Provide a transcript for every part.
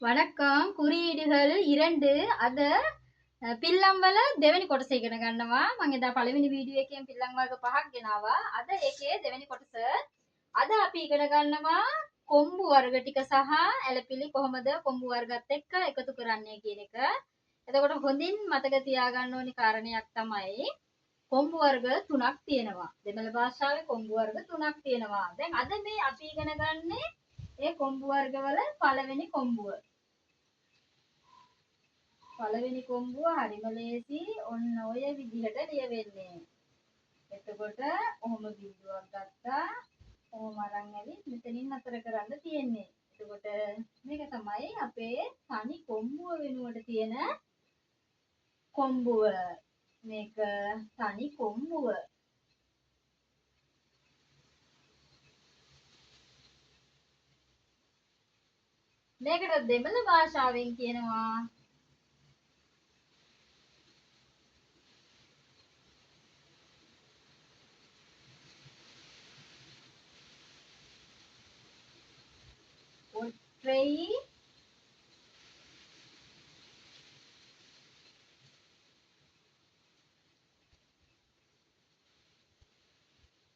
வணக்கம். குறியீடுகள் 2 අද පිල්ලම් වල දෙවෙනි කොටස ඉගෙන ගන්නවා. මම එදා පළවෙනි වීඩියෝ එකෙන් පිල්ලම් වර්ග 5ක් ගෙනාවා. අද ඒකේ දෙවෙනි කොටස. අද අපි ඉගෙන ගන්නවා කොම්බු වර්ග ටික සහ ඇලපිලි කොහොමද කොම්බු වර්ගත් එක්ක එකතු කරන්නේ කියන එක. එතකොට හොඳින් මතක තියාගන්න ඕනි කාරණයක් තමයි කොම්බු වර්ග 3ක් තියෙනවා. දෙමළ භාෂාවේ කොම්බු වර්ග 3ක් තියෙනවා. දැන් අද මේ අපි ඉගෙන ගන්නේ ඒ කොම්බු වර්ගවල පළවෙනි කොම්බුව. පළවෙනි කොම්බුව හරිම ලේසි. ඔන්න ඔය විදිහට ලියවෙන්නේ. එතකොට ඔහොම බිඳුවක් ගත්තා. ඔහොම අරන් ඇවිත් මෙතනින් නතර කරන්න තියෙන්නේ. එතකොට මේක තමයි අපේ තනි කොම්බුව වෙනුවට තියෙන කොම්බුව. මේක තනි කොම්බුව. මේකට දෙමළ භාෂාවෙන් කියනවා ஒற்றை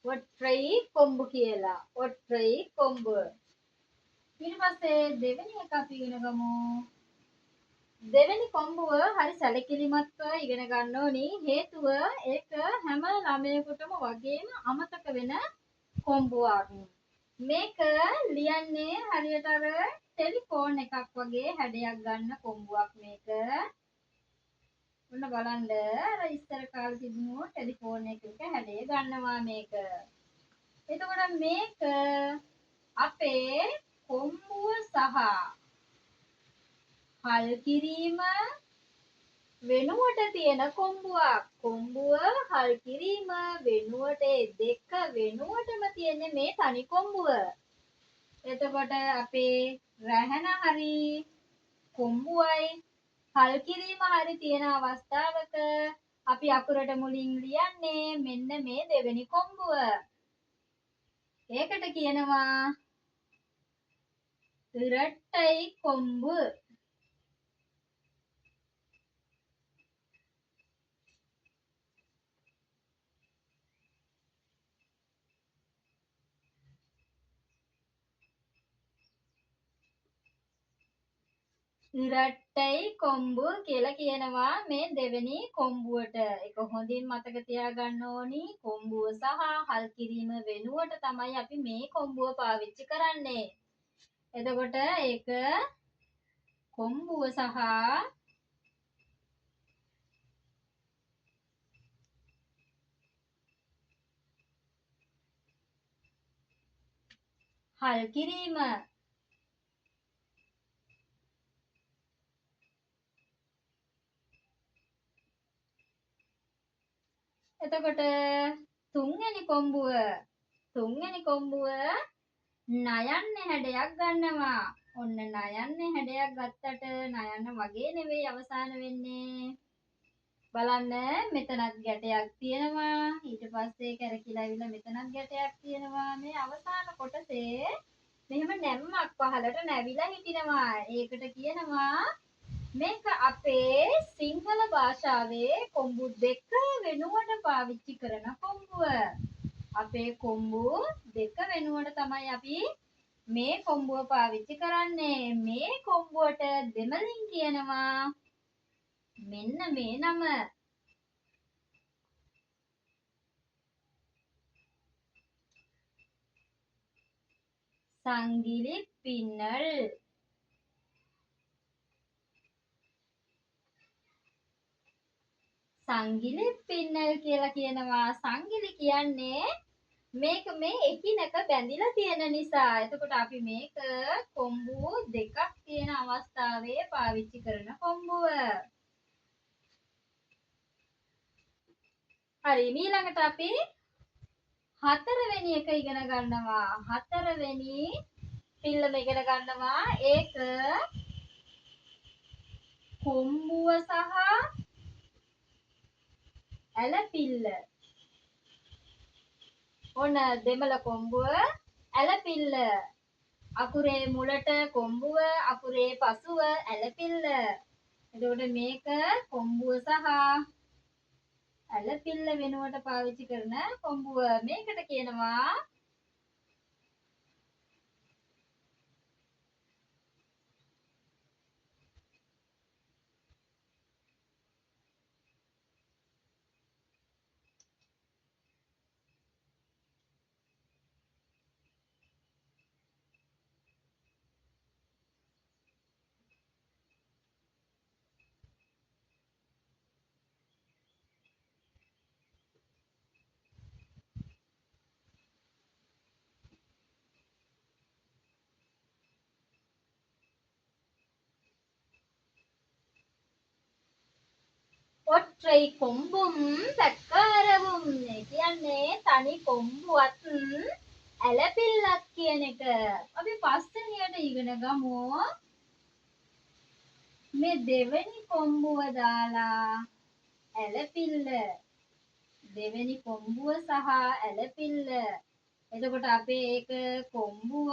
ஒற்றை කොම්බු කියලා. ஒற்றை කොම්බු. ඊට පස්සේ දෙවෙනි එක අපි ඉගෙන ගමු. දෙවෙනි කොම්බුව හරි සැලකිලිමත්ව ඉගෙන ගන්න ඕනි. හේතුව ඒක හැම ළමයෙකුටම වගේම අමතක වෙන කොම්බුවක්. මේක ලියන්නේ හරියට අර ටෙලිෆෝන් එකක් වගේ හැඩයක් ගන්න කොම්බුවක් මේක. ඔන්න බලන්න අර ඉස්සර කාලේ තිබුණු ටෙලිෆෝන් එකක හැඩය ගන්නවා මේක. එතකොට මේක අපේ කොම්බුව සහ හල් කිරීම වෙනුවට තියෙන කොම්බුවක්. කොම්බුව හල් කිරීම වෙනුවට දෙක වෙනුවටම තියෙන්නේ මේ තනි කොම්බුව. එතකොට අපේ රැහන හරි කොම්බුවයි හල් කිරීම හරි තියෙන අවස්ථාවක අපි අකුරට මුලින් ලියන්නේ මෙන්න මේ දෙවෙනි කොම්බුව. ඒකට කියනවා இரட்டை කොම්බු. ඉරට්ටයි කොම්බු කියලා කියනවා මේ දෙවෙනි කොම්බුවට. ඒක හොඳින් මතක තියාගන්න ඕනි. කොම්බුව සහ හල් කිරීම වෙනුවට තමයි අපි මේ කොම්බුව පාවිච්චි කරන්නේ. එතකොට ඒක කොම්බුව සහ හල් කිරීම. එතකොට තුන්වෙනි කොම්බුව නයන්නේ හැඩයක් ගන්නවා. ඔන්න නයන්නේ හැඩයක් ගත්තට නයන්න වගේ නෙවෙයි අවසාන වෙන්නේ. බලන්න මෙතනත් ගැටයක් තියෙනවා. ඊට පස්සේ කැරකිලා ඇවිල්ලා මෙතනත් ගැටයක් තියෙනවා. මේ අවසාන කොටසේ මෙහෙම නැම්මක් පහලට නැවිලා හිටිනවා. ඒකට කියනවා මේක අපේ සිංහල භාෂාවේ කොම්බු දෙක වෙනුවට පාවිච්චි කරන කොම්බුව. අපේ කොම්බු දෙක වෙනුවට තමයි අපි මේ කොම්බුව පාවිච්චි කරන්නේ. මේ කොම්බුවට දෙමළින් කියනවා මෙන්න මේ නම. සංගිලි පින්නල්. සංගිලි පින්නල් කියලා කියනවා. සංගිලි කියන්නේ මේක මේ එකිනෙක බැඳිලා තියෙන නිසා. එතකොට අපි මේක කොම්බු දෙකක් තියෙන අවස්ථාවේ පාවිච්චි කරන කොම්බුව. හරි ඊළඟට අපි හතරවෙනි එක ඉගෙන ගන්නවා. හතරවෙනි පිල්ලම ඉගෙන ගන්නවා. ඒක කොම්බුව සහ ඇලපිල්ල. ඔන්න දෙමළ කොම්බුව ඇලපිල්ල. අකුරේ මුලට කොම්බුව අකුරේ පසුව ඇලපිල්ල. එතකොට මේක කොම්බුව සහ ඇලපිල්ල වෙනුවට පාවිච්චි කරන කොම්බුව. මේකට කියනවා ඔට්ටයි කොම්බුම් පැක්කාරවුම්. කියන්නේ තනි කොම්බුවත් ඇලපිල්ලක් කියන එක. අපි පස්වෙනියට ඉගෙන ගමු. මේ දෙවෙනි කොම්බුව දාලා ඇලපිල්ල. දෙවෙනි කොම්බුව සහ ඇලපිල්ල. එතකොට අපේ ඒක කොම්බුව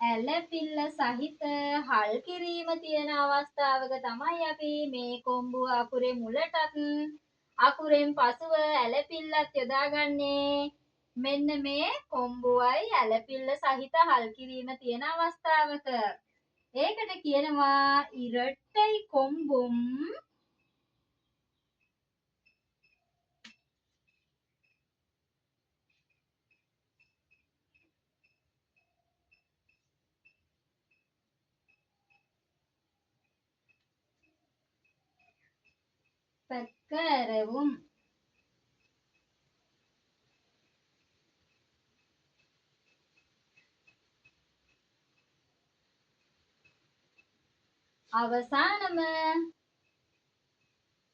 ඇලපිල්ල සහිත හල් කිරීම තියෙන අවස්ථාවක තමයි අපි මේ කොම්බුව අකුරේ මුලටත් අකුරෙන් පසුව ඇලපිල්ලත් යොදාගන්නේ. මෙන්න මේ කොම්බුවයි ඇලපිල්ල සහිත හල් කිරීම තියෙන අවස්ථාවක. ඒකට කියනවා ඉරට්ටයි කොම්බුම් පැක්කරවුම්. අවසානම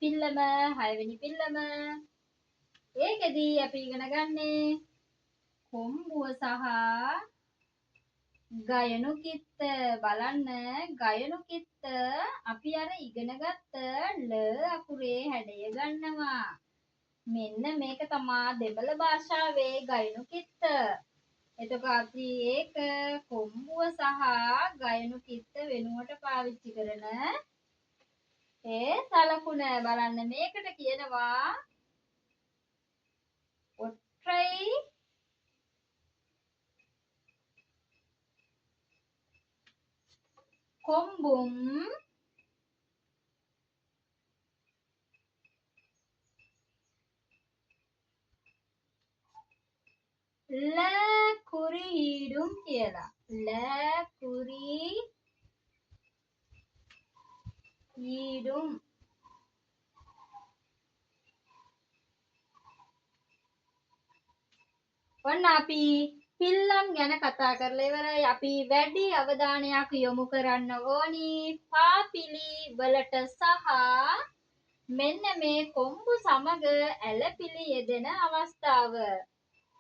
පිල්ලම හයවෙනි පිල්ලම. ඒකෙදී අපි ඉගෙන ගන්නේ කොම්බුව සහ ගයනු කිත්ත. බලන්න ගයනු කිත්ත අපි අර ඉගෙනගත්ත ල අකුරේ හැඩය ගන්නවා. මෙන්න මේක තමා දෙමළ භාෂාවේ ගයනු කිත්ත. එතකොට අපි ඒක කොම්බුව සහ ගයනු කිත්ත වෙනුවට පාවිච්චි කරන ඒ සලකුණ. බලන්න මේකට කියනවා ඔට්ටයි කොම්බුම් ල කුරීඩුම් කියලා. ල කුරීඩුම්. ඔන්න අපි පිල්ලම් ගැන කතා කරලා ඉවරයි. අපි වැඩි අවධානයක් යොමු කරන්න ඕනි පාපිලි වලට සහ මෙන්න මේ කොම්බු සමග ඇලපිලි යෙදෙන අවස්ථාව.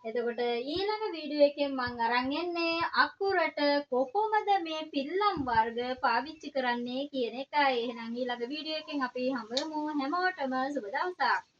එතකොට ඊළඟ වීඩියෝ එකෙන් මම අරන් එන්නේ අකුරට කොහොමද මේ පිල්ලම් වර්ග පාවිච්චි කරන්නේ කියන එකයි. එහෙනම් ඊළඟ වීඩියෝ එකෙන් අපි හමු වෙමු. හැමෝටම සුබ දවසක්.